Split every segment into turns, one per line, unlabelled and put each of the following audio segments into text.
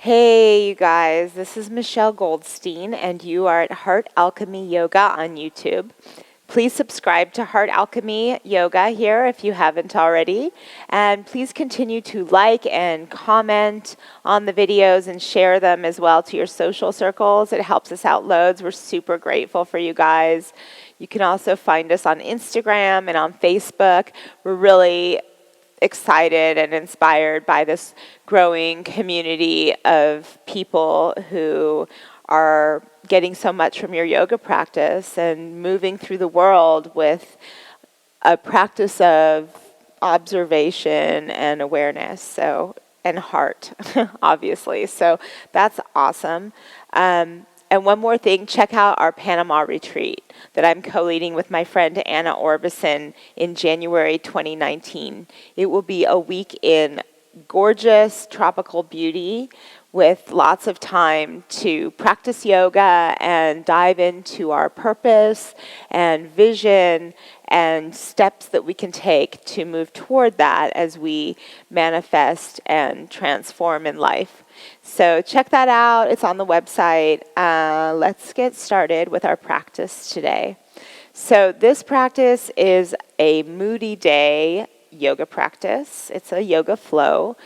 Hey, you guys, this is Michelle Goldstein, and you are at Heart Alchemy Yoga on YouTube. Please subscribe to Heart Alchemy Yoga here if you haven't already, and please continue to like and comment on the videos and share them as well to your social circles. It helps us out loads. We're super grateful for you guys. You can also find us on Instagram and on Facebook. We're really excited and inspired by this growing community of people who are getting so much from your yoga practice and moving through the world with a practice of observation and awareness, and heart, obviously. So that's awesome. And one more thing, check out our Panama Retreat that I'm co-leading with my friend Anna Orbison in January 2019. It will be a week in gorgeous tropical beauty with lots of time to practice yoga and dive into our purpose and vision and steps that we can take to move toward that as we manifest and transform in life. So check that out. It's on the website. Let's get started with our practice today. So this practice is a Moody day yoga practice. It's a yoga flow.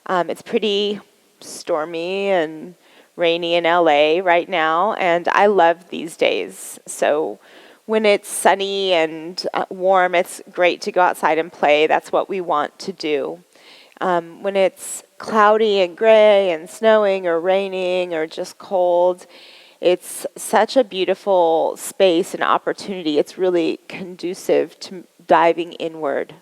It's pretty stormy and rainy in LA right now, and I love these days. So when it's sunny and warm, it's great to go outside and play. That's what we want to do. When it's cloudy and gray and snowing or raining or just cold, it's such a beautiful space and opportunity. It's really conducive to diving inward.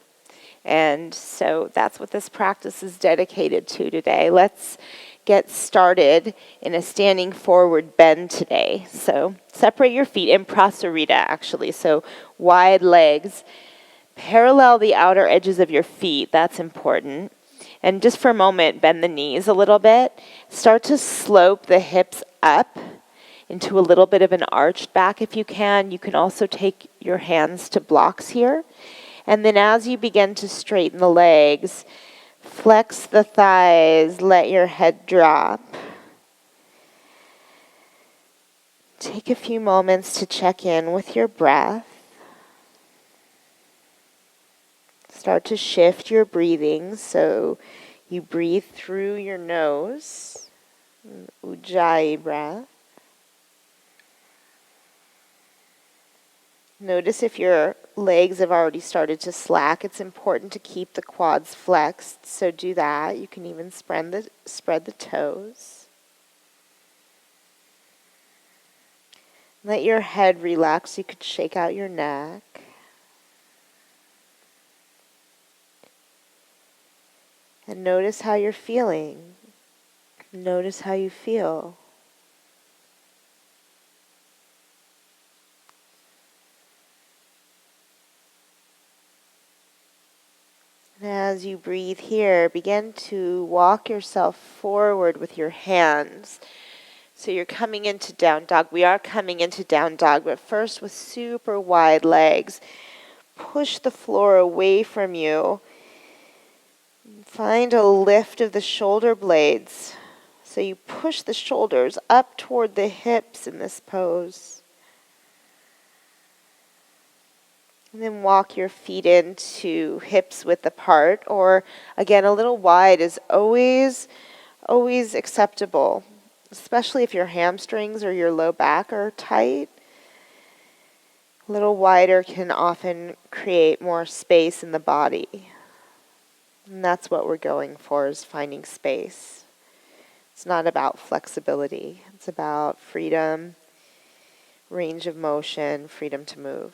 And so that's what this practice is dedicated to today. Let's get started in a standing forward bend today. So separate your feet in prasarita, actually. So wide legs. Parallel the outer edges of your feet. That's important. And just for a moment, bend the knees a little bit. Start to slope the hips up into a little bit of an arched back if you can. You can also take your hands to blocks here. And then as you begin to straighten the legs, flex the thighs, let your head drop. Take a few moments to check in with your breath. Start to shift your breathing so you breathe through your nose, Ujjayi breath. Notice if your legs have already started to slack. It's important to keep the quads flexed, so do that. You can even spread the toes. Let your head relax. You could shake out your neck. And notice how you're feeling. Notice how you feel. And as you breathe here, begin to walk yourself forward with your hands. So you're coming into down dog. We are coming into down dog, but first with super wide legs. Push the floor away from you. Find a lift of the shoulder blades. So you push the shoulders up toward the hips in this pose. And then walk your feet into hips width apart, or again, a little wide is always acceptable, especially if your hamstrings or your low back are tight. A little wider can often create more space in the body. And that's what we're going for, is finding space. It's not about flexibility. It's about freedom, range of motion, freedom to move.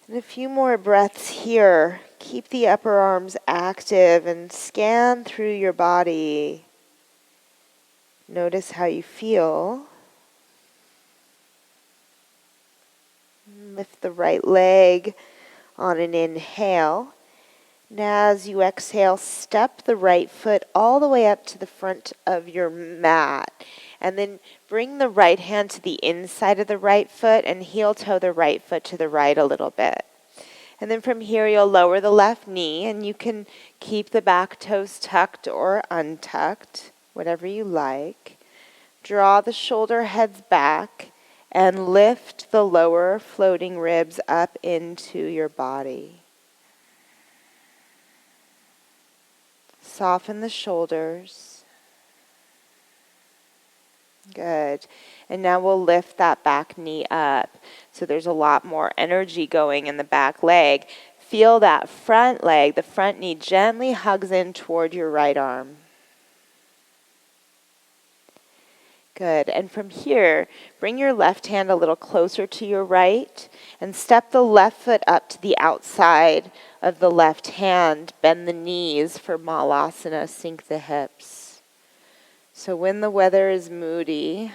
And a few more breaths here. Keep the upper arms active and scan through your body. Notice how you feel. Lift the right leg on an inhale. And as you exhale, step the right foot all the way up to the front of your mat. And then bring the right hand to the inside of the right foot and heel toe the right foot to the right a little bit. And then from here, you'll lower the left knee, and you can keep the back toes tucked or untucked, whatever you like. Draw the shoulder heads back and lift the lower floating ribs up into your body. Soften the shoulders. Good. And now we'll lift that back knee up. So there's a lot more energy going in the back leg. Feel that front leg, the front knee gently hugs in toward your right arm. Good. And from here, bring your left hand a little closer to your right and step the left foot up to the outside of the left hand. Bend the knees for Malasana. Sink the hips. So when the weather is moody,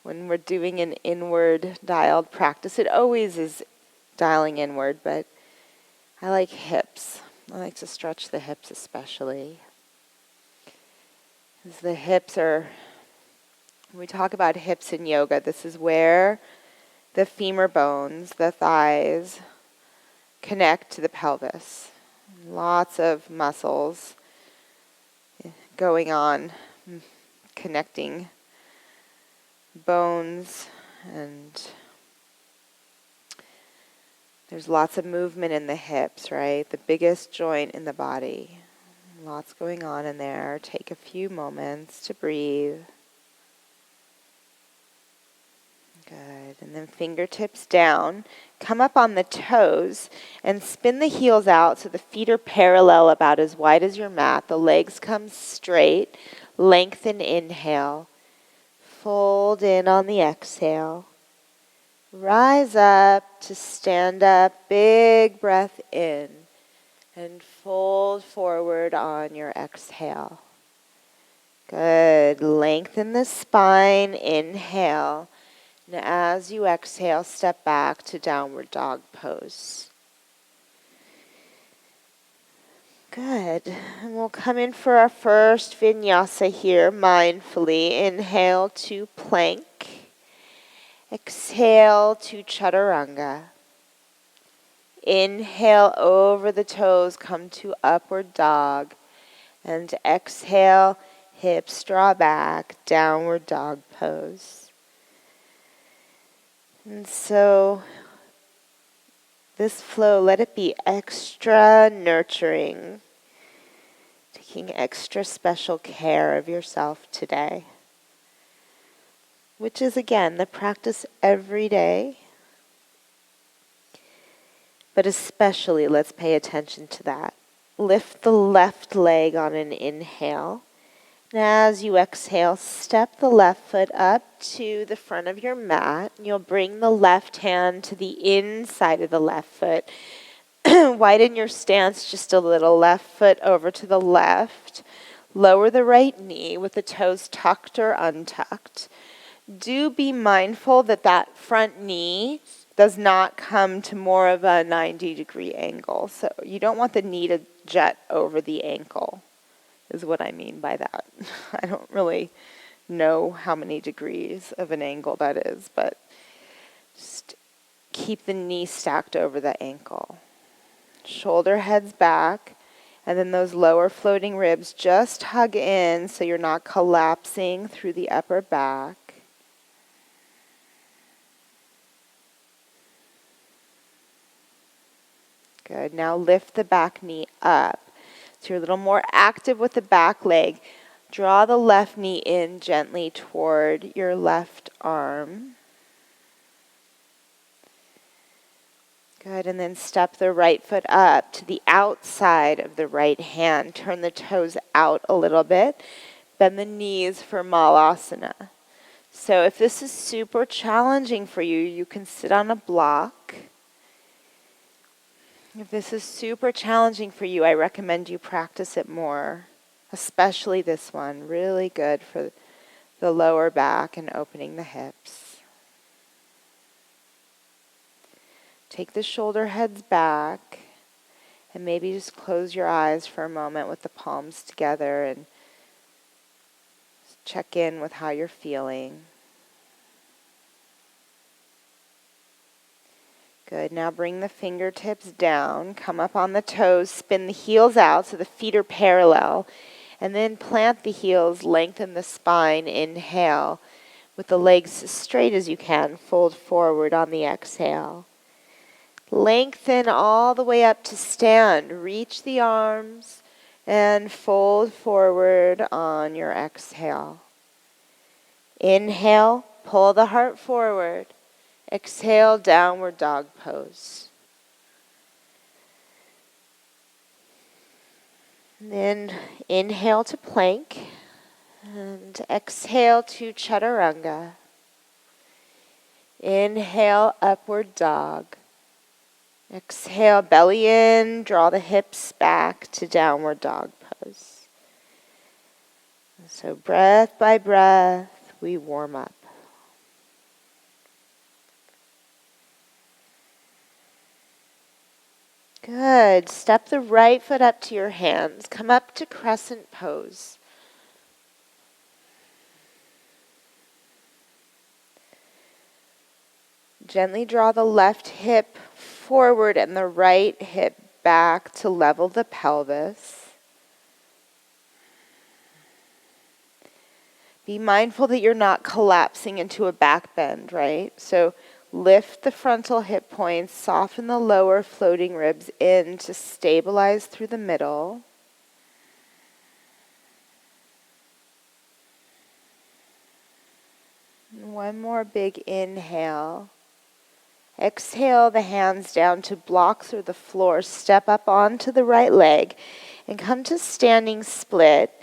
when we're doing an inward dialed practice, it always is dialing inward, but I like hips. I like to stretch the hips especially. As the hips are, when we talk about hips in yoga, this is where the femur bones, the thighs, connect to the pelvis. Lots of muscles going on, connecting bones, and there's lots of movement in the hips, right? The biggest joint in the body. Lots going on in there. Take a few moments to breathe. Good. And then fingertips down. Come up on the toes and spin the heels out so the feet are parallel, about as wide as your mat. The legs come straight. Lengthen, inhale. Fold in on the exhale. Rise up to stand up. Big breath in. And fold forward on your exhale. Good. Lengthen the spine. Inhale. And as you exhale, step back to downward dog pose. Good. And we'll come in for our first vinyasa here, mindfully. Inhale to plank. Exhale to chaturanga. Inhale over the toes, come to upward dog. And exhale, hips draw back, downward dog pose. And so, this flow, let it be extra nurturing, taking extra special care of yourself today, which is, again, the practice every day. But especially, let's pay attention to that. Lift the left leg on an inhale. And as you exhale, step the left foot up to the front of your mat. You'll bring the left hand to the inside of the left foot. Widen your stance just a little. Left foot over to the left. Lower the right knee with the toes tucked or untucked. Do be mindful that that front knee does not come to more of a 90-degree angle. So you don't want the knee to jut over the ankle, is what I mean by that. I don't really know how many degrees of an angle that is, but just keep the knee stacked over the ankle. Shoulder heads back, and then those lower floating ribs just hug in so you're not collapsing through the upper back. Good. Now lift the back knee up. So you're a little more active with the back leg. Draw the left knee in gently toward your left arm. Good. And then step the right foot up to the outside of the right hand. Turn the toes out a little bit. Bend the knees for Malasana. So if this is super challenging for you, you can sit on a block. If this is super challenging for you, I recommend you practice it more, especially this one. Really good for the lower back and opening the hips. Take the shoulder heads back and maybe just close your eyes for a moment with the palms together and check in with how you're feeling. Good. Now bring the fingertips down. Come up on the toes. Spin the heels out so the feet are parallel. And then plant the heels. Lengthen the spine. Inhale. With the legs as straight as you can. Fold forward on the exhale. Lengthen all the way up to stand. Reach the arms and fold forward on your exhale. Inhale. Pull the heart forward. Exhale, downward dog pose. And then inhale to plank and exhale to chaturanga. Inhale, upward dog. Exhale, belly in, draw the hips back to downward dog pose. So breath by breath, we warm up. Good. Step the right foot up to your hands. Come up to crescent pose. Gently draw the left hip forward and the right hip back to level the pelvis. Be mindful that you're not collapsing into a back bend, right? So lift the frontal hip points, soften the lower floating ribs in to stabilize through the middle. And one more big inhale. Exhale the hands down to blocks or the floor. Step up onto the right leg and come to standing split.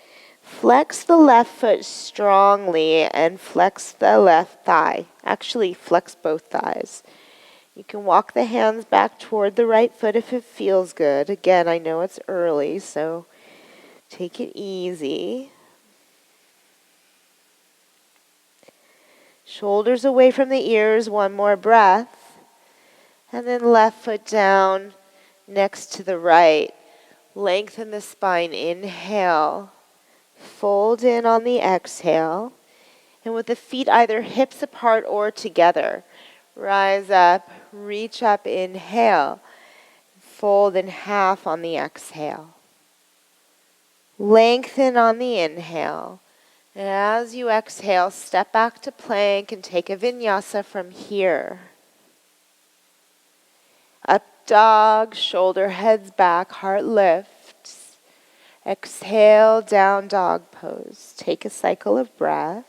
Flex the left foot strongly and flex the left thigh. Actually, flex both thighs. You can walk the hands back toward the right foot if it feels good. Again, I know it's early, so take it easy. Shoulders away from the ears, one more breath. And then left foot down next to the right. Lengthen the spine, inhale. Fold in on the exhale. And with the feet either hips apart or together. Rise up, reach up, inhale. Fold in half on the exhale. Lengthen on the inhale. And as you exhale, step back to plank and take a vinyasa from here. Up dog, shoulder heads back, heart lifts. Exhale, down dog pose. Take a cycle of breath.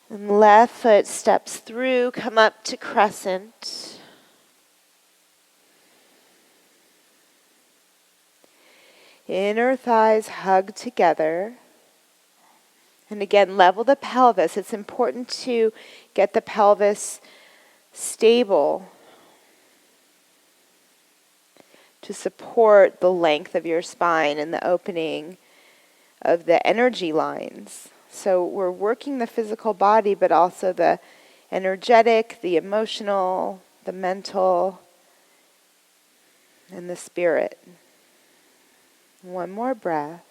And left foot steps through, come up to crescent. Inner thighs hug together. And again, level the pelvis. It's important to get the pelvis stable to support the length of your spine and the opening of the energy lines. So we're working the physical body, but also the energetic, the emotional, the mental, and the spirit. One more breath.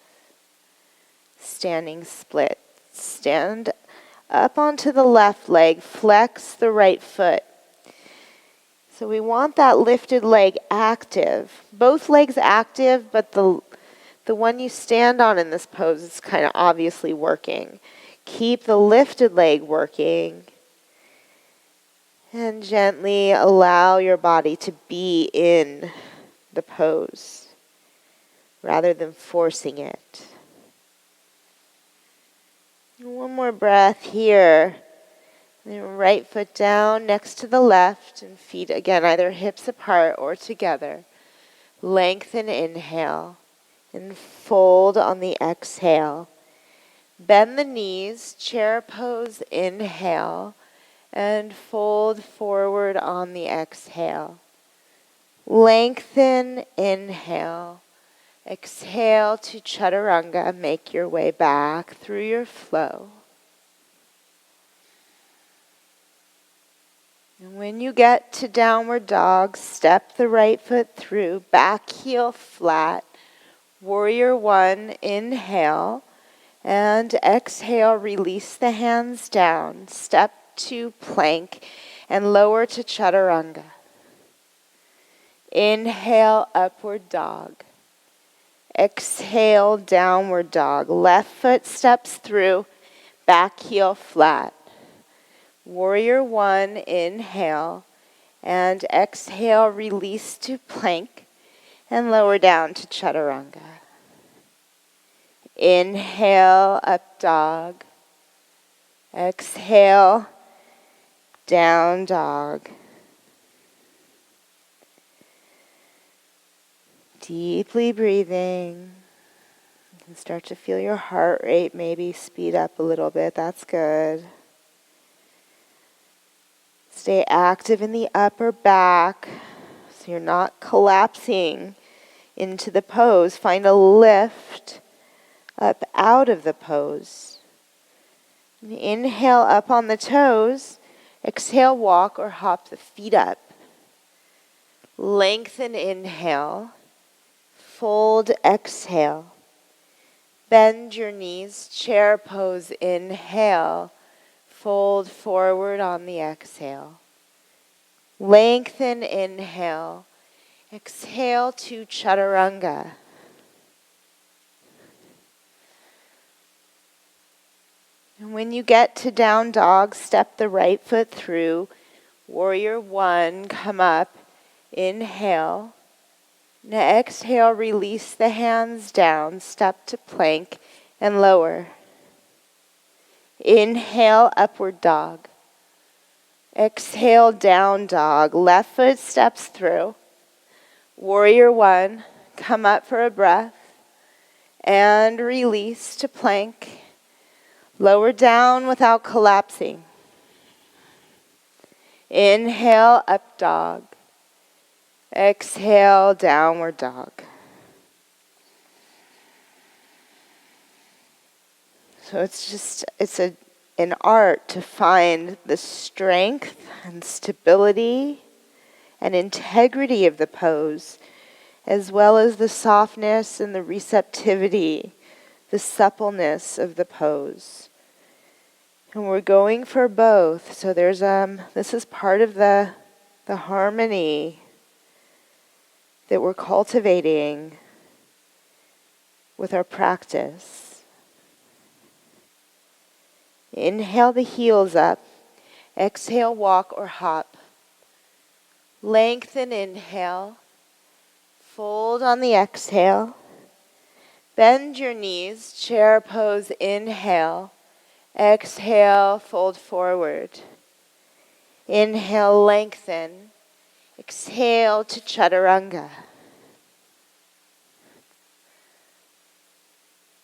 Standing split. Stand up onto the left leg. Flex the right foot. So we want that lifted leg active. Both legs active, but the one you stand on in this pose is kind of obviously working. Keep the lifted leg working. And gently allow your body to be in the pose rather than forcing it. One more breath here. Then right foot down next to the left and feet again either hips apart or together. Lengthen, inhale, and fold on the exhale. Bend the knees, chair pose, inhale, and fold forward on the exhale. Lengthen, inhale. Exhale to chaturanga. Make your way back through your flow. And when you get to downward dog, step the right foot through, back heel flat. Warrior one, inhale. And exhale, release the hands down. Step to plank, and lower to chaturanga. Inhale, upward dog. Exhale, downward dog. Left foot steps through, back heel flat. Warrior one, inhale, and exhale, release to plank, and lower down to chaturanga. Inhale, up dog. Exhale, down dog. Deeply breathing. You can start to feel your heart rate maybe speed up a little bit. That's good. Stay active in the upper back so you're not collapsing into the pose. Find a lift up out of the pose. Inhale up on the toes. Exhale, walk or hop the feet up. Lengthen, inhale. Fold, exhale. Bend your knees, chair pose, inhale. Fold forward on the exhale. Lengthen, inhale. Exhale to chaturanga. And when you get to down dog, step the right foot through. Warrior one, come up. Inhale. Now exhale, release the hands down, step to plank and lower. Inhale, upward dog. Exhale, down dog. Left foot steps through. Warrior one, come up for a breath and release to plank. Lower down without collapsing. Inhale, up dog. Exhale, downward dog. So it's an art to find the strength and stability and integrity of the pose, as well as the softness and the receptivity, the suppleness of the pose. And we're going for both. So there's this is part of the harmony that we're cultivating with our practice. Inhale the heels up. Exhale, walk or hop. Lengthen, inhale. Fold on the exhale. Bend your knees, chair pose, inhale. Exhale, fold forward. Inhale, lengthen. Exhale to chaturanga.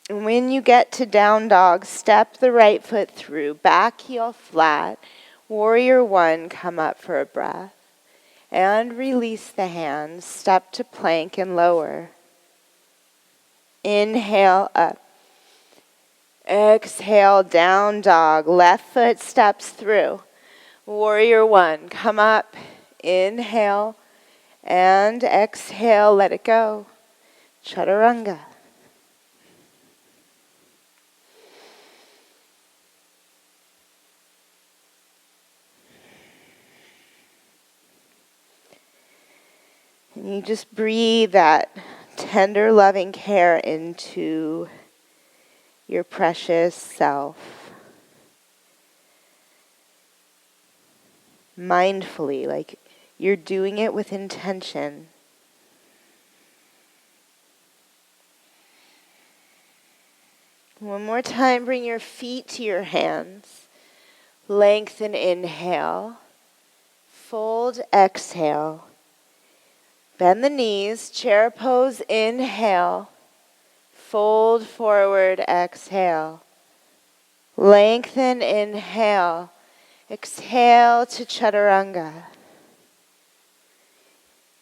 And when you get to down dog, step the right foot through, back heel flat. Warrior one, come up for a breath. And release the hands, step to plank and lower. Inhale up. Exhale, down dog. Left foot steps through. Warrior one, come up. Inhale and exhale, let it go. Chaturanga. And you just breathe that tender, loving care into your precious self. Mindfully, like you're doing it with intention. One more time, bring your feet to your hands. Lengthen, inhale. Fold, exhale. Bend the knees, chair pose, inhale. Fold forward, exhale. Lengthen, inhale. Exhale to chaturanga.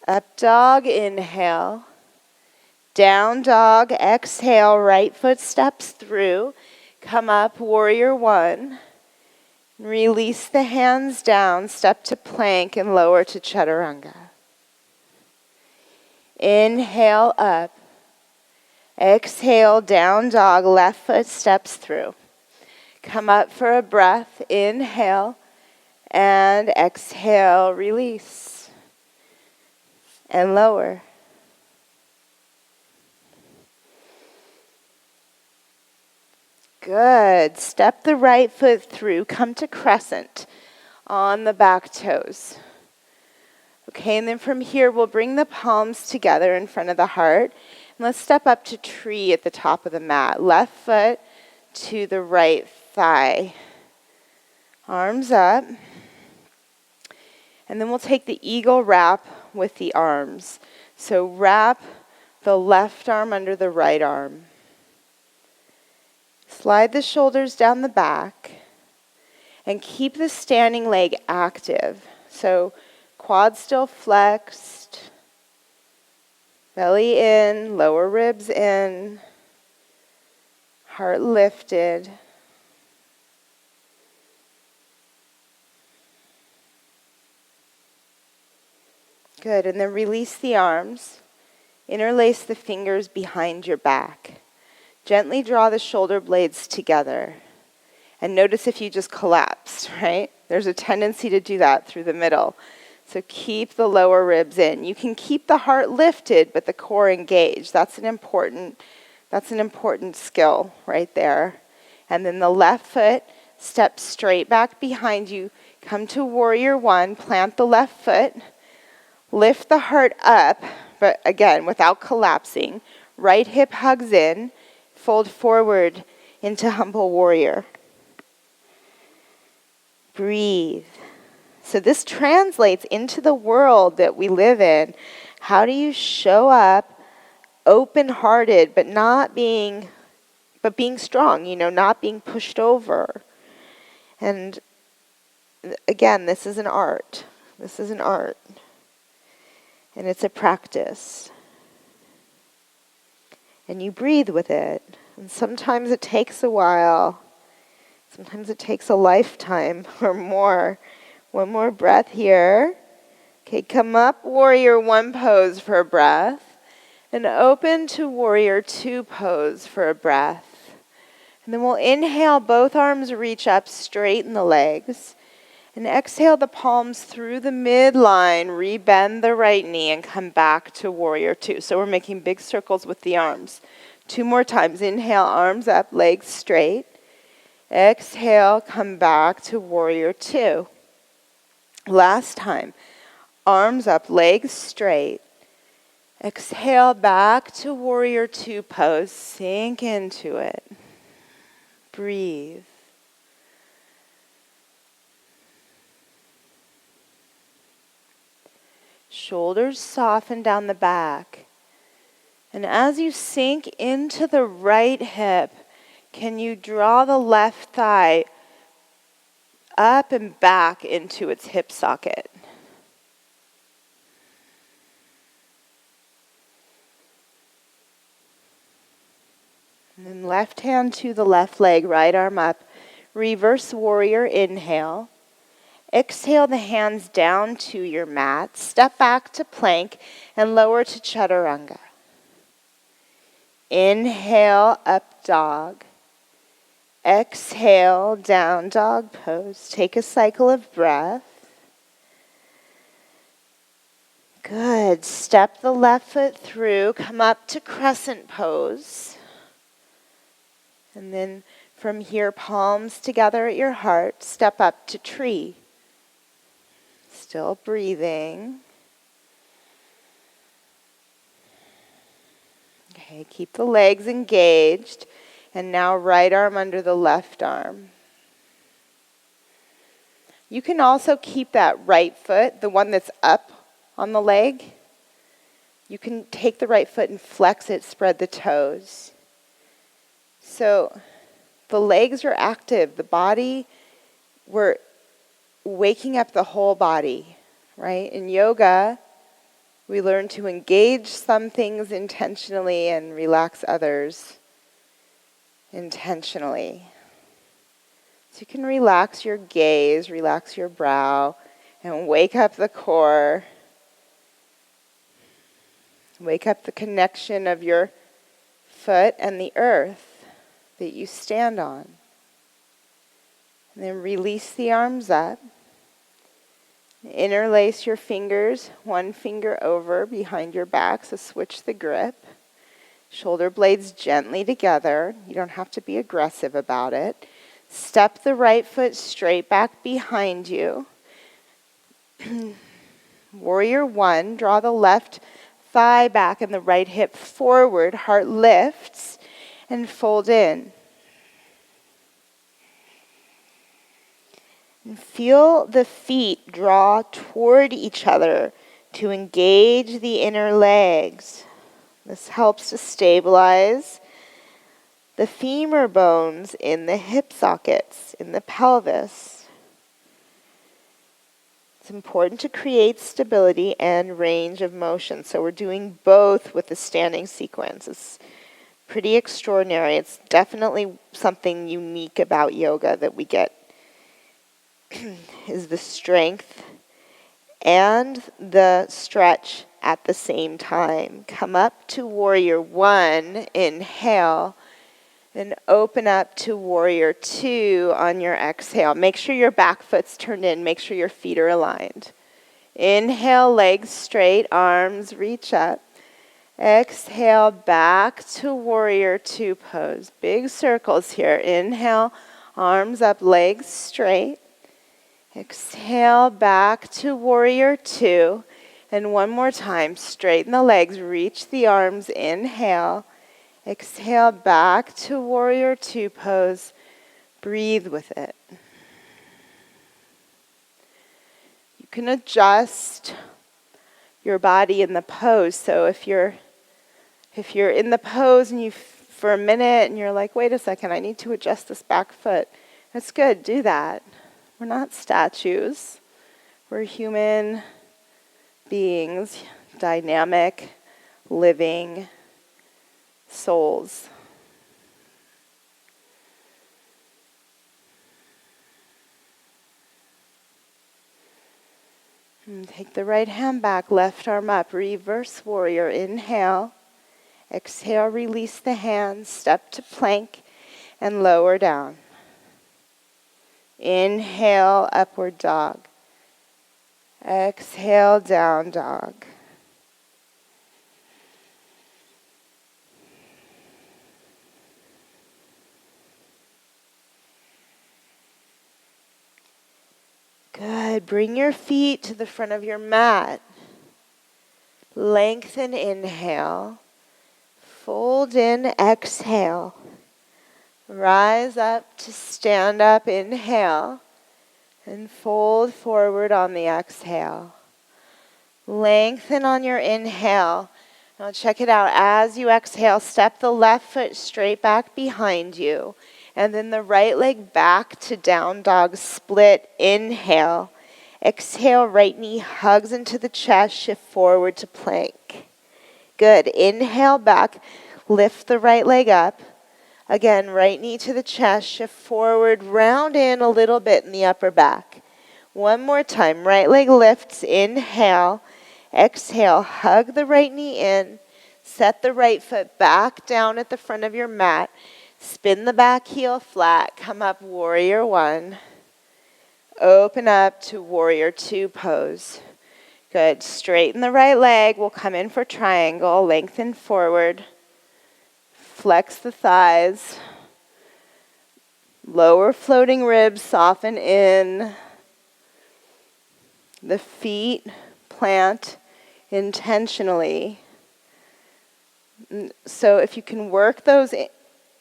Up dog, inhale. Down dog, exhale, right foot steps through. Come up, warrior one. Release the hands down, step to plank and lower to chaturanga. Inhale up. Exhale, down dog, left foot steps through. Come up for a breath, inhale. And exhale, release. And lower. Good. Step the right foot through. Come to crescent on the back toes. Okay, and then from here, we'll bring the palms together in front of the heart. And let's step up to tree at the top of the mat. Left foot to the right thigh. Arms up. And then we'll take the eagle wrap with the arms. So wrap the left arm under the right arm. Slide the shoulders down the back and keep the standing leg active. So quads still flexed, belly in, lower ribs in, heart lifted. Good, and then release the arms. Interlace the fingers behind your back. Gently draw the shoulder blades together. And notice if you just collapsed, right? There's a tendency to do that through the middle. So keep the lower ribs in. You can keep the heart lifted, but the core engaged. That's an important skill right there. And then the left foot, step straight back behind you. Come to warrior one, plant the left foot. Lift the heart up, but again, without collapsing. Right hip hugs in. Fold forward into humble warrior. Breathe. So this translates into the world that we live in. How do you show up open-hearted, but being strong, not being pushed over? And again, this is an art. This is an art. And it's a practice. And you breathe with it. And sometimes it takes a while. Sometimes it takes a lifetime or more. One more breath here. Okay, come up, warrior one pose for a breath. And open to warrior two pose for a breath. And then we'll inhale, both arms reach up, straighten the legs. And exhale the palms through the midline, rebend the right knee, and come back to warrior two. So we're making big circles with the arms. 2 more times. Inhale, arms up, legs straight. Exhale, come back to warrior two. Last time. Arms up, legs straight. Exhale, back to warrior two pose. Sink into it. Breathe. Shoulders soften down the back. And as you sink into the right hip, can you draw the left thigh up and back into its hip socket? And then left hand to the left leg, right arm up. Reverse warrior, inhale. Exhale the hands down to your mat. Step back to plank and lower to chaturanga. Inhale, up dog. Exhale, down dog pose. Take a cycle of breath. Good. Step the left foot through. Come up to crescent pose. And then from here, palms together at your heart. Step up to tree. Still breathing. Okay, keep the legs engaged. And now right arm under the left arm. You can also keep that right foot, the one that's up on the leg. You can take the right foot and flex it, spread the toes. So the legs are active. The body, we're waking up the whole body, right? In yoga, we learn to engage some things intentionally and relax others intentionally. So you can relax your gaze, relax your brow, and wake up the core. Wake up the connection of your foot and the earth that you stand on. And then release the arms up. Interlace your fingers, one finger over behind your back, so switch the grip. Shoulder blades gently together. You don't have to be aggressive about it. Step the right foot straight back behind you. Warrior one, draw the left thigh back and the right hip forward. Heart lifts and fold in. And feel the feet draw toward each other to engage the inner legs. This helps to stabilize the femur bones in the hip sockets, in the pelvis. It's important to create stability and range of motion. So we're doing both with the standing sequence. It's pretty extraordinary. It's definitely something unique about yoga that we get is the strength and the stretch at the same time. Come up to warrior one, inhale, and open up to warrior two on your exhale. Make sure your back foot's turned in. Make sure your feet are aligned. Inhale, legs straight, arms reach up. Exhale, back to warrior two pose. Big circles here. Inhale, arms up, legs straight. Exhale, back to warrior two. And one more time, straighten the legs, reach the arms, inhale. Exhale, back to warrior two pose. Breathe with it. You can adjust your body in the pose. So if you're in the pose and for a minute and you're like, wait a second, I need to adjust this back foot. That's good, do that. We're not statues. We're human beings, dynamic, living souls. And take the right hand back, left arm up, reverse warrior, inhale. Exhale, release the hands, step to plank and lower down. Inhale, upward dog. Exhale, down dog. Good. Bring your feet to the front of your mat. Lengthen, inhale. Fold in, exhale. Rise up to stand up, inhale. And fold forward on the exhale. Lengthen on your inhale. Now check it out. As you exhale, step the left foot straight back behind you. And then the right leg back to down dog split. Inhale. Exhale, right knee hugs into the chest. Shift forward to plank. Good. Inhale back. Lift the right leg up. Again, right knee to the chest. Shift forward. Round in a little bit in the upper back. One more time. Right leg lifts. Inhale. Exhale. Hug the right knee in. Set the right foot back down at the front of your mat. Spin the back heel flat. Come up, warrior one. Open up to warrior two pose. Good. Straighten the right leg. We'll come in for triangle. Lengthen forward. Flex the thighs. Lower floating ribs soften in. The feet plant intentionally. So if you can work those,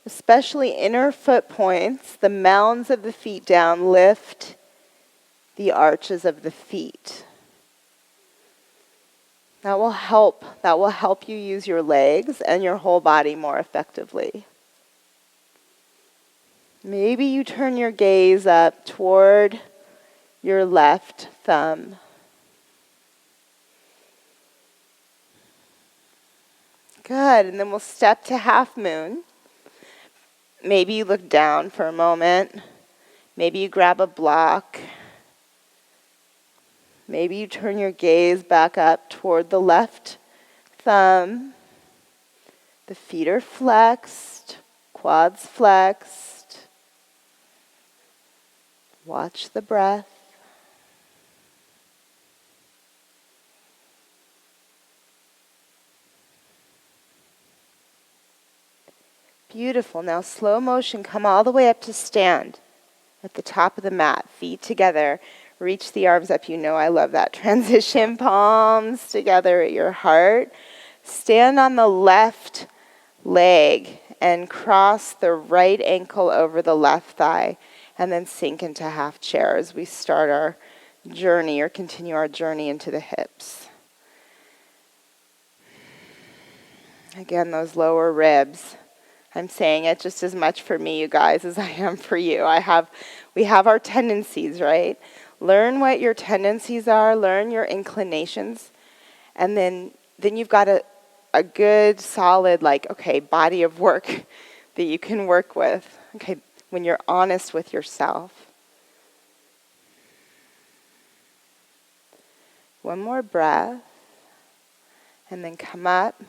especially inner foot points, the mounds of the feet down, lift the arches of the feet. That will help you use your legs and your whole body more effectively. Maybe you turn your gaze up toward your left thumb. Good, and then we'll step to half moon. Maybe you look down for a moment. Maybe you grab a block. Maybe you turn your gaze back up toward the left thumb. The feet are flexed, quads flexed. Watch the breath. Beautiful. Now slow motion, come all the way up to stand at the top of the mat, feet together. Reach the arms up. You know I love that transition. Palms together at your heart. Stand on the left leg and cross the right ankle over the left thigh, and then sink into half chair as we start our journey or continue our journey into the hips. Again, those lower ribs. I'm saying it just as much for me, you guys, as I am for you. We have our tendencies, right? Learn what your tendencies are, learn your inclinations, and then you've got a good, solid, body of work that you can work with, okay, when you're honest with yourself. One more breath, and then come up,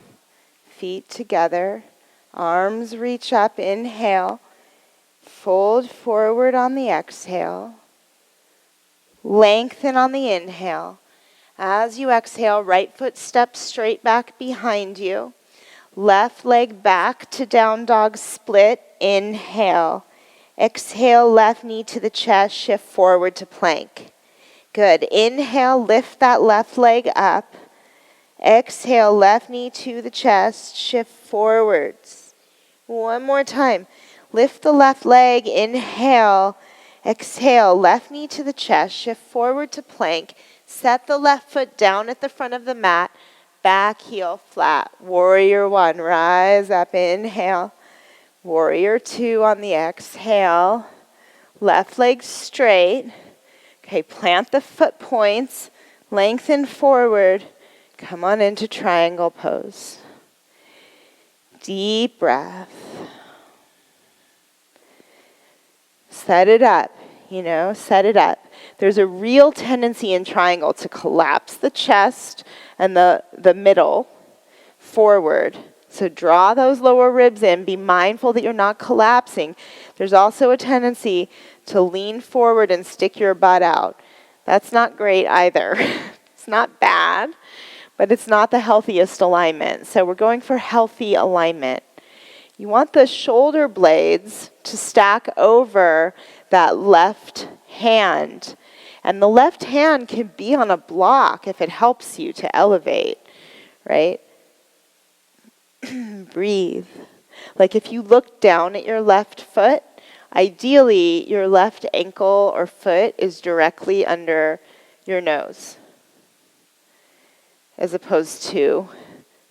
feet together, arms reach up, inhale, fold forward on the exhale, lengthen on the inhale. As you exhale, right foot steps straight back behind you. Left leg back to down dog split. Inhale. Exhale, left knee to the chest, shift forward to plank. Good. Inhale, lift that left leg up. Exhale, left knee to the chest, shift forwards. One more time. Lift the left leg, inhale. Exhale, left knee to the chest, shift forward to plank. Set the left foot down at the front of the mat, back heel flat. Warrior one, rise up, inhale. Warrior two on the exhale. Left leg straight. Okay, plant the foot points, lengthen forward. Come on into triangle pose. Deep breath. Set it up, set it up. There's a real tendency in triangle to collapse the chest and the middle forward. So draw those lower ribs in. Be mindful that you're not collapsing. There's also a tendency to lean forward and stick your butt out. That's not great either. It's not bad, but it's not the healthiest alignment. So we're going for healthy alignment. You want the shoulder blades to stack over that left hand. And the left hand can be on a block if it helps you to elevate, right? Breathe. Like if you look down at your left foot, ideally your left ankle or foot is directly under your nose, as opposed to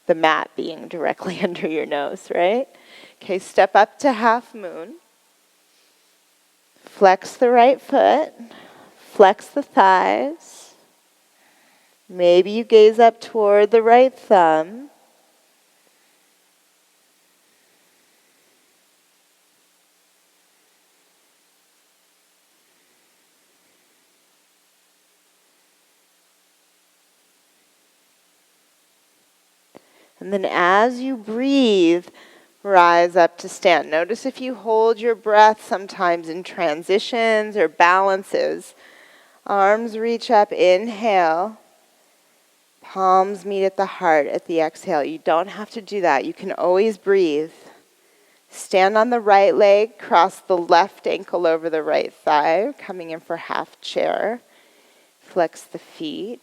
the mat being directly under your nose, right? Okay, step up to half moon. Flex the right foot. Flex the thighs. Maybe you gaze up toward the right thumb. And then as you breathe, rise up to stand. Notice if you hold your breath sometimes in transitions or balances. Arms reach up, inhale. Palms meet at the heart at the exhale. You don't have to do that. You can always breathe. Stand on the right leg, cross the left ankle over the right thigh, coming in for half chair. Flex the feet.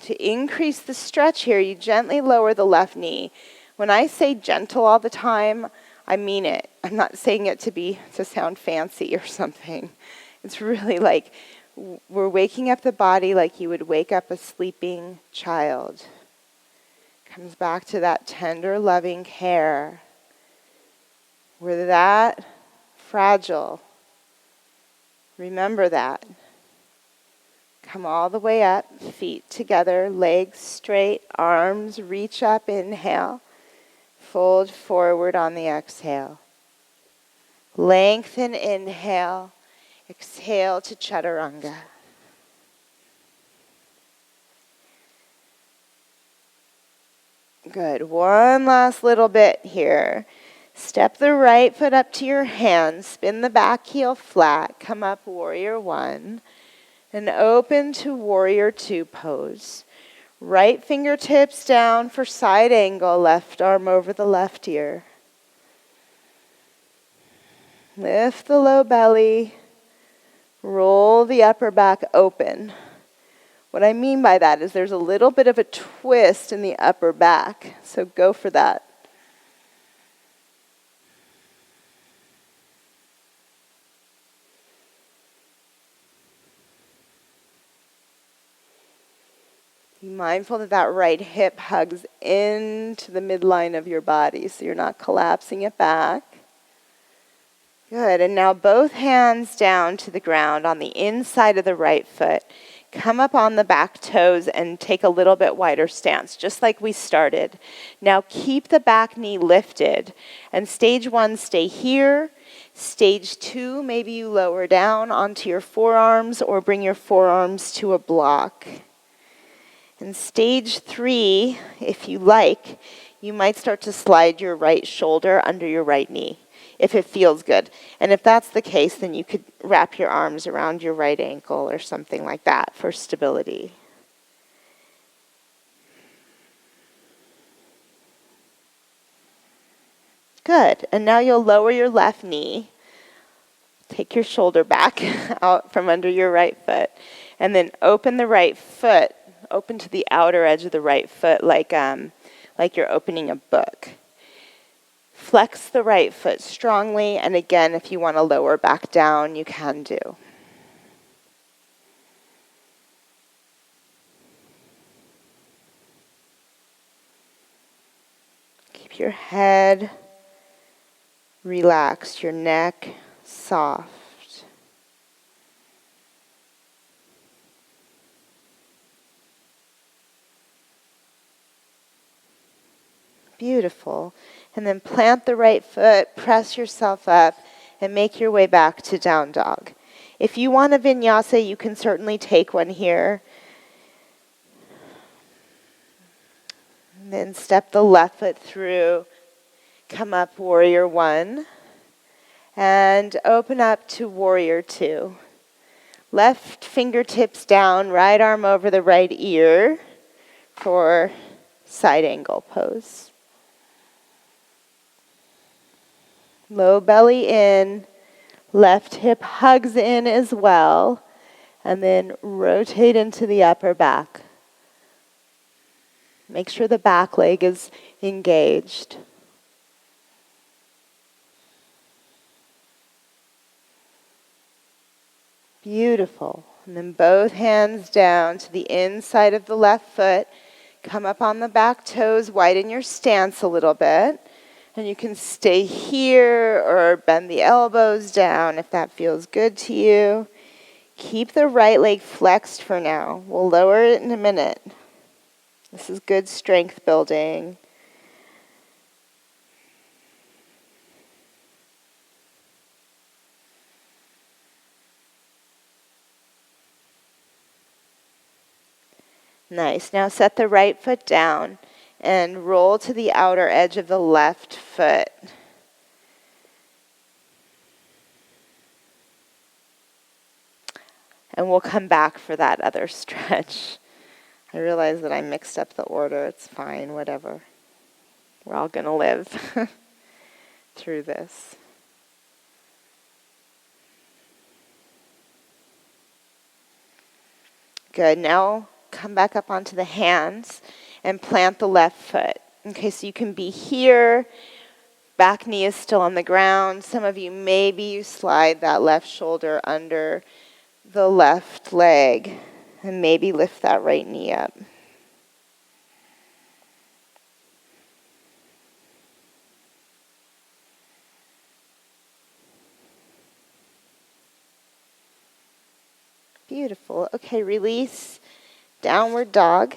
To increase the stretch here, you gently lower the left knee. When I say gentle all the time, I mean it. I'm not saying it to sound fancy or something. It's really like we're waking up the body like you would wake up a sleeping child. Comes back to that tender, loving care. We're that fragile. Remember that. Come all the way up, feet together, legs straight, arms reach up, inhale. Fold forward on the exhale. Lengthen, inhale. Exhale to chaturanga. Good. One last little bit here. Step the right foot up to your hand. Spin the back heel flat. Come up, warrior one. And open to warrior two pose. Right fingertips down for side angle, left arm over the left ear. Lift the low belly, roll the upper back open. What I mean by that is there's a little bit of a twist in the upper back, so go for that. Be mindful that that right hip hugs into the midline of your body, so you're not collapsing it back. Good, and now both hands down to the ground on the inside of the right foot. Come up on the back toes and take a little bit wider stance, just like we started. Now keep the back knee lifted, and stage 1, stay here. Stage 2, maybe you lower down onto your forearms or bring your forearms to a block. In stage 3, if you like, you might start to slide your right shoulder under your right knee, if it feels good. And if that's the case, then you could wrap your arms around your right ankle or something like that for stability. Good. And now you'll lower your left knee. Take your shoulder back out from under your right foot. And then open the right foot. Open to the outer edge of the right foot like you're opening a book. Flex the right foot strongly, and again, if you want to lower back down, you can do. Keep your head relaxed, your neck soft. Beautiful. And then plant the right foot, press yourself up, and make your way back to down dog. If you want a vinyasa, you can certainly take one here. And then step the left foot through, come up warrior 1, and open up to warrior 2. Left fingertips down, right arm over the right ear for side angle pose. Low belly in, left hip hugs in as well, and then rotate into the upper back. Make sure the back leg is engaged. Beautiful. And then both hands down to the inside of the left foot. Come up on the back toes, widen your stance a little bit. And you can stay here or bend the elbows down if that feels good to you. Keep the right leg flexed for now. We'll lower it in a minute. This is good strength building. Nice. Now set the right foot down and roll to the outer edge of the left foot. And we'll come back for that other stretch. I realize that I mixed up the order. It's fine, whatever. We're all going to live through this. Good. Now come back up onto the hands and plant the left foot. Okay, so you can be here. Back knee is still on the ground. Some of you, maybe you slide that left shoulder under the left leg and maybe lift that right knee up. Beautiful. Okay, release. Downward dog.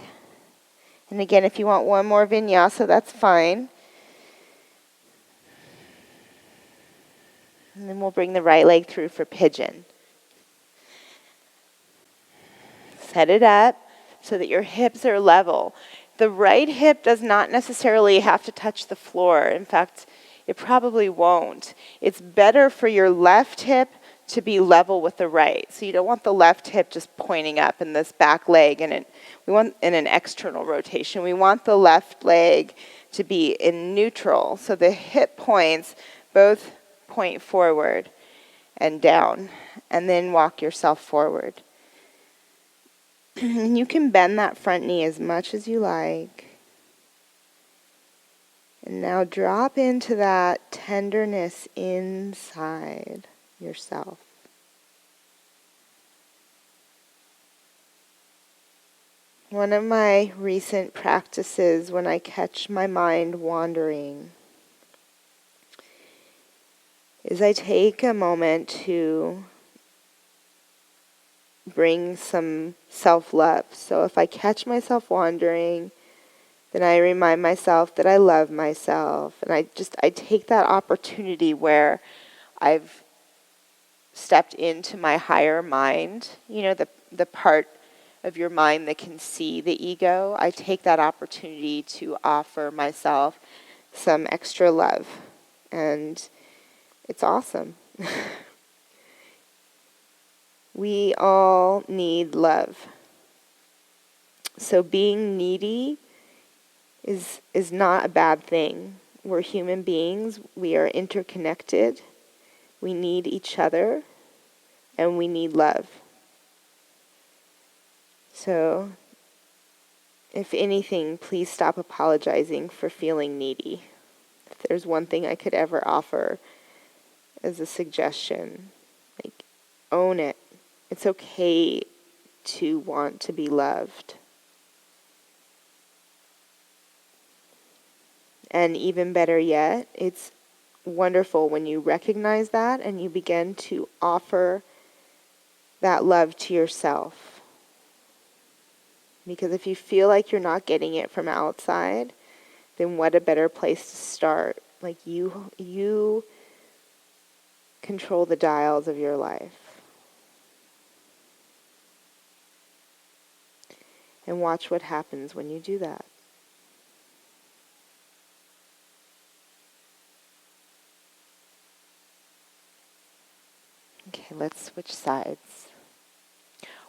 And again, if you want one more vinyasa, that's fine. And then we'll bring the right leg through for pigeon. Set it up so that your hips are level. The right hip does not necessarily have to touch the floor. In fact, it probably won't. It's better for your left hip to be level with the right. So you don't want the left hip just pointing up in this back leg, and we want in an external rotation. We want the left leg to be in neutral. So the hip points both point forward and down, and then walk yourself forward. And you can bend that front knee as much as you like. And now drop into that tenderness inside yourself. One of my recent practices when I catch my mind wandering is I take a moment to bring some self-love. So if I catch myself wandering, then I remind myself that I love myself. And I take that opportunity where I've stepped into my higher mind, the part of your mind that can see the ego. I take that opportunity to offer myself some extra love. And it's awesome. We all need love. So being needy is not a bad thing. We're human beings. We are interconnected. We need each other. And we need love. So, if anything, please stop apologizing for feeling needy. If there's one thing I could ever offer as a suggestion, own it. It's okay to want to be loved. And even better yet, it's wonderful when you recognize that and you begin to offer that love to yourself. Because if you feel like you're not getting it from outside, then what a better place to start. You control the dials of your life. And watch what happens when you do that. Okay, let's switch sides.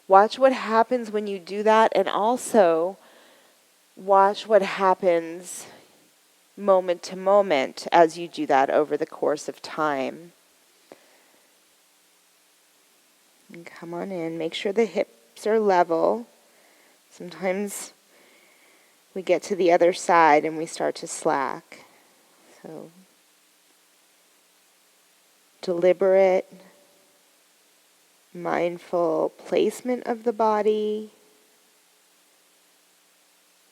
Watch what happens when you do that, and also watch what happens moment to moment as you do that over the course of time. And come on in. Make sure the hips are level. Sometimes we get to the other side and we start to slack. So deliberate, mindful placement of the body.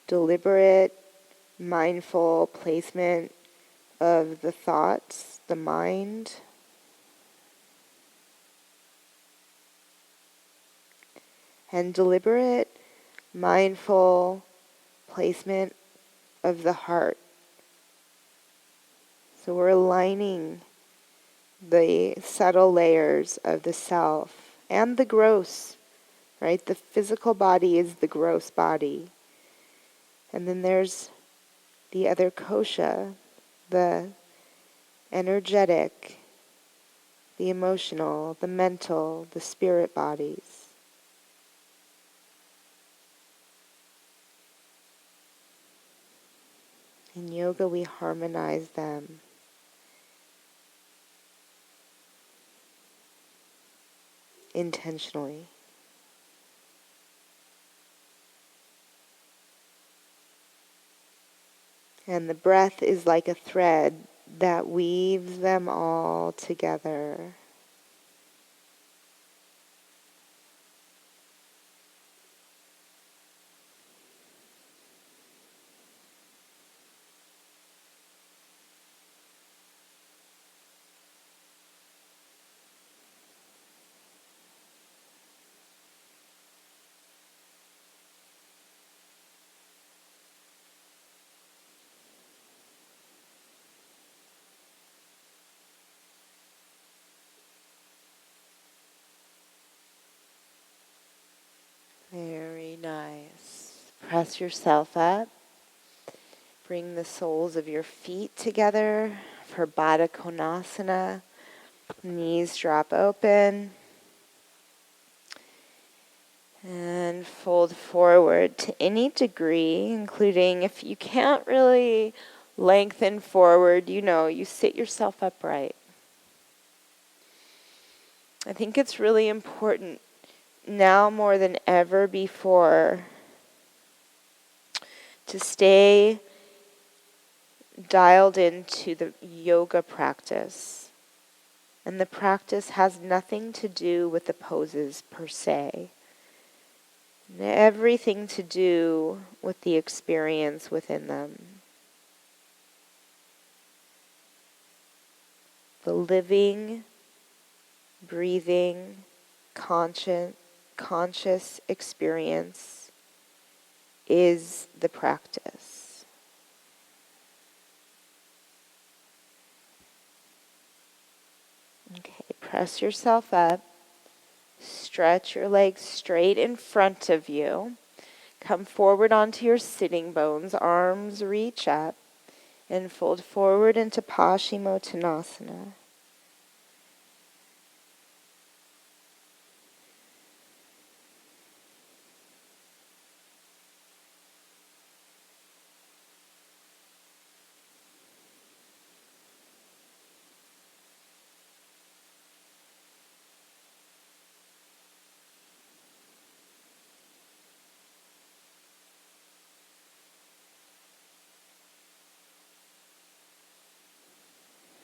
Deliberate, mindful placement of the thoughts, the mind. And deliberate, mindful placement of the heart. So we're aligning the subtle layers of the self and the gross, right? The physical body is the gross body. And then there's the other kosha, the energetic, the emotional, the mental, the spirit bodies. In yoga, we harmonize them. Intentionally. And the breath is like a thread that weaves them all together. Very nice. Press yourself up. Bring the soles of your feet together for Baddha Konasana. Knees drop open. And fold forward to any degree, including if you can't really lengthen forward, you sit yourself upright. I think it's really important now more than ever before to stay dialed into the yoga practice. And the practice has nothing to do with the poses per se. Everything to do with the experience within them. The living, breathing, conscious experience is the practice. Okay, press yourself up. Stretch your legs straight in front of you. Come forward onto your sitting bones. Arms reach up. And fold forward into Paschimottanasana.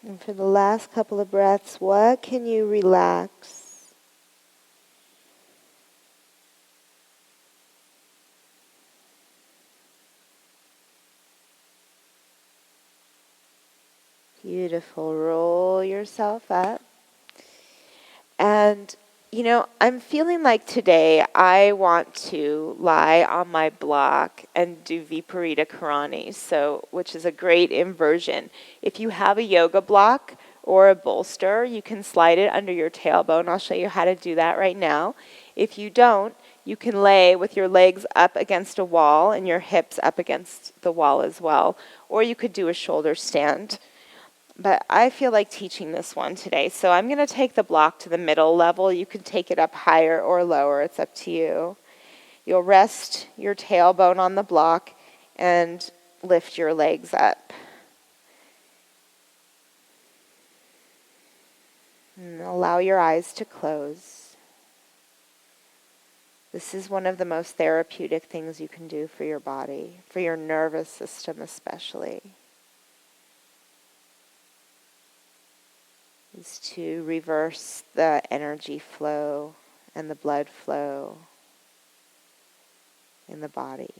And for the last couple of breaths, what can you relax? Beautiful. Roll yourself up. And, I'm feeling like today I want to lie on my block and do Viparita Karani, which is a great inversion. If you have a yoga block or a bolster, you can slide it under your tailbone. I'll show you how to do that right now. If you don't, you can lay with your legs up against a wall and your hips up against the wall as well. Or you could do a shoulder stand. But I feel like teaching this one today. So I'm going to take the block to the middle level. You can take it up higher or lower. It's up to you. You'll rest your tailbone on the block and lift your legs up. And allow your eyes to close. This is one of the most therapeutic things you can do for your body, for your nervous system especially. Is to reverse the energy flow and the blood flow in the body.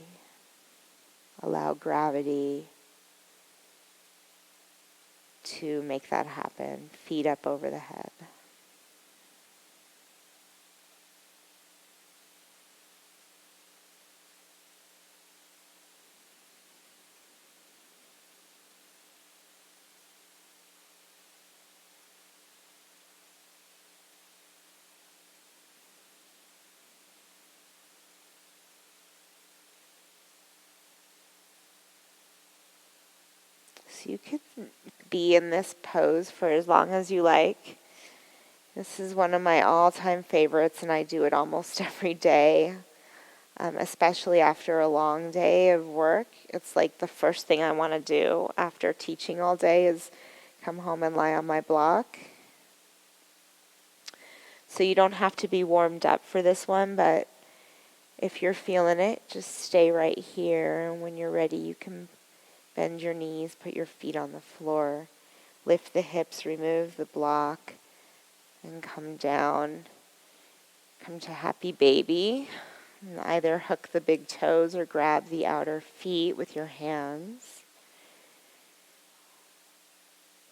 Allow gravity to make that happen. Feet up over the head. So you could be in this pose for as long as you like. This is one of my all-time favorites, and I do it almost every day, especially after a long day of work. It's like the first thing I want to do after teaching all day is come home and lie on my block. So you don't have to be warmed up for this one, but if you're feeling it, just stay right here, and when you're ready, you can bend your knees, put your feet on the floor, lift the hips, remove the block, and come down. Come to happy baby. And either hook the big toes or grab the outer feet with your hands.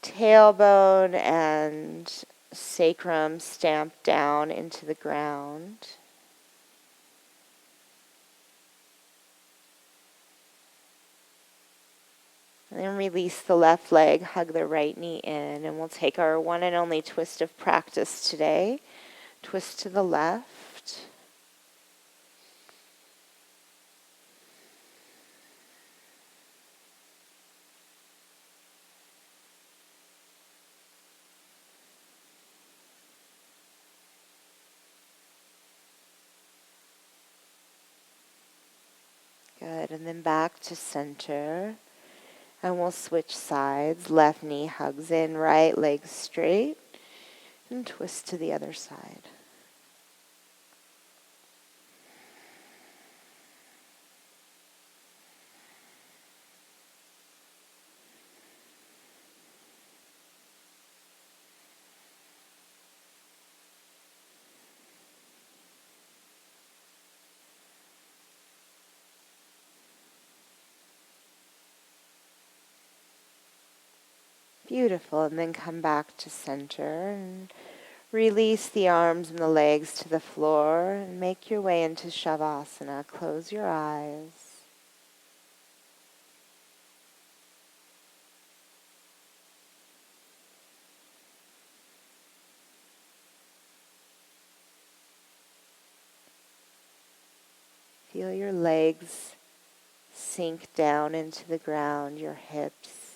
Tailbone and sacrum stamp down into the ground. And then release the left leg, hug the right knee in, and we'll take our one and only twist of practice today. Twist to the left. Good, and then back to center. And we'll switch sides. Left knee hugs in, right leg straight. And twist to the other side. Beautiful, and then come back to center and release the arms and the legs to the floor and make your way into Shavasana. Close your eyes. Feel your legs sink down into the ground, your hips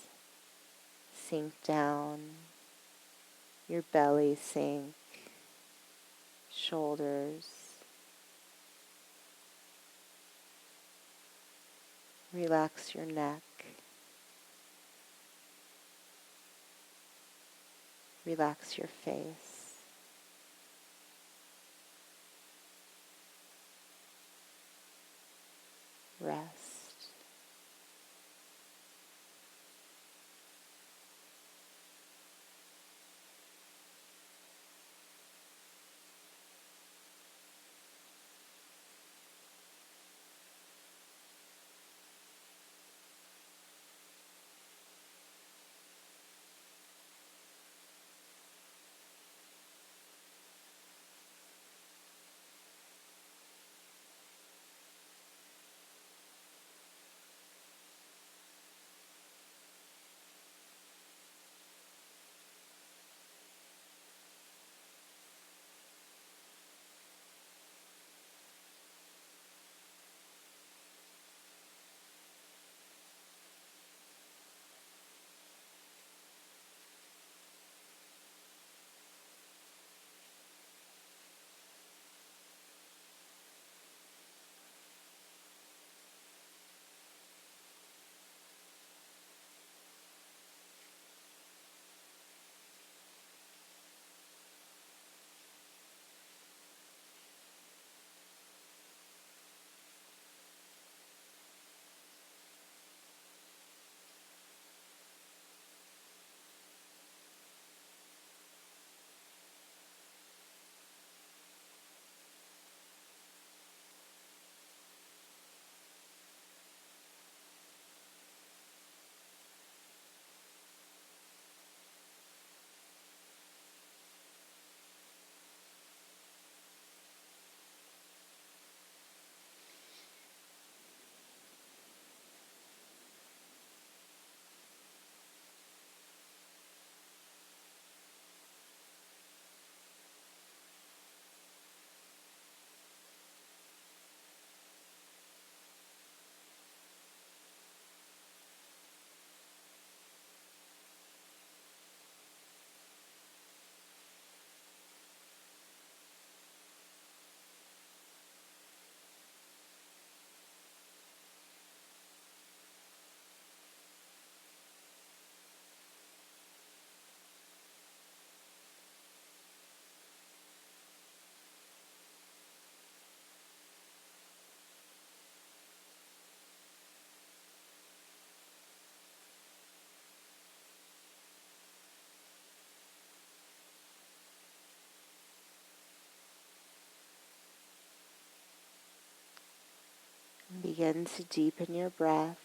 sink down, your belly sink, shoulders. Relax your neck. Relax your face. Rest. Begin to deepen your breath.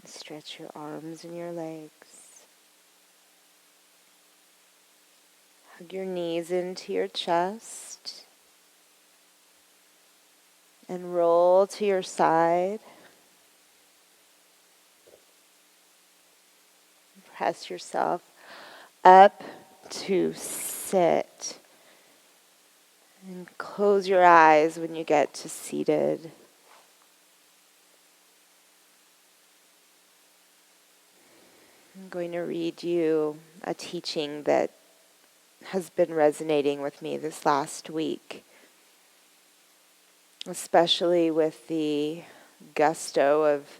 Stretch your arms and your legs. Hug your knees into your chest. And roll to your side. Press yourself up to sit. And close your eyes when you get to seated. I'm going to read you a teaching that has been resonating with me this last week. especially with the gusto of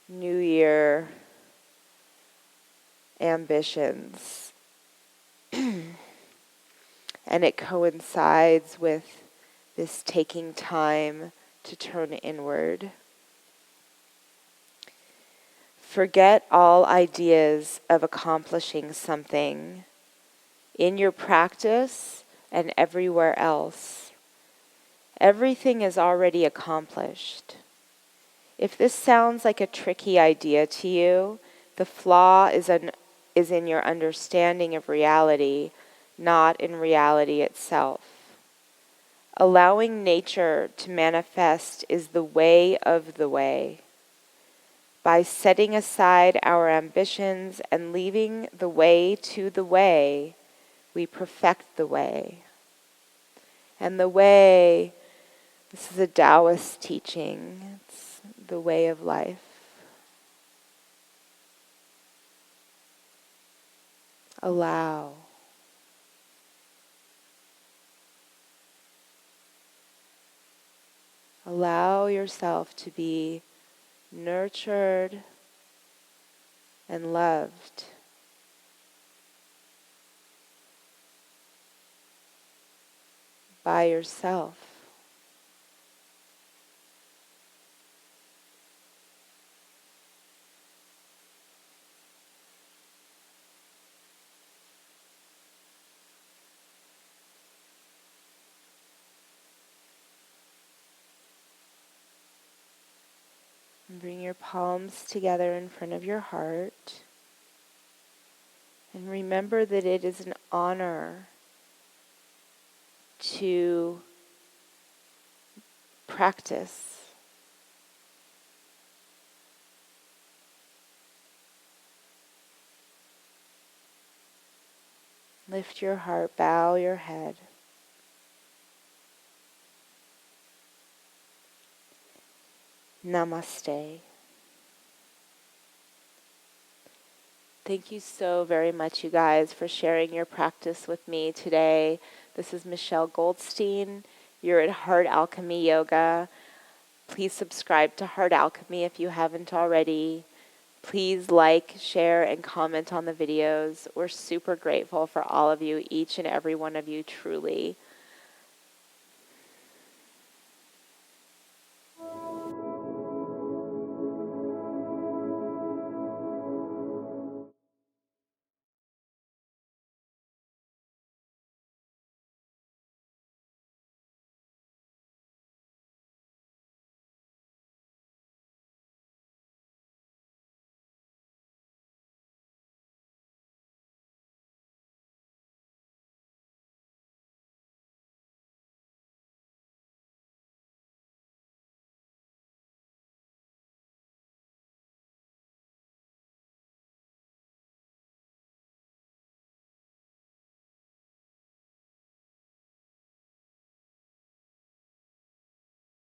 New Year ambitions. And it coincides with this taking time to turn inward. Forget all ideas of accomplishing something in your practice and everywhere else. Everything is already accomplished. If this sounds like a tricky idea to you, the flaw is in your understanding of reality, not in reality itself. Allowing nature to manifest is the way of the way. By setting aside our ambitions and leaving the way to the way, we perfect the way. And the way, this is a Taoist teaching, it's the way of life. Allow. Allow yourself to be nurtured and loved. By yourself. And bring your palms together in front of your heart. And remember that it is an honor to practice. Lift your heart, bow your head. Namaste. Thank you so very much, you guys, for sharing your practice with me today. This is Michelle Goldstein. You're at Heart Alchemy Yoga. Please subscribe to Heart Alchemy if you haven't already. Please like, share, and comment on the videos. We're super grateful for all of you, each and every one of you, truly.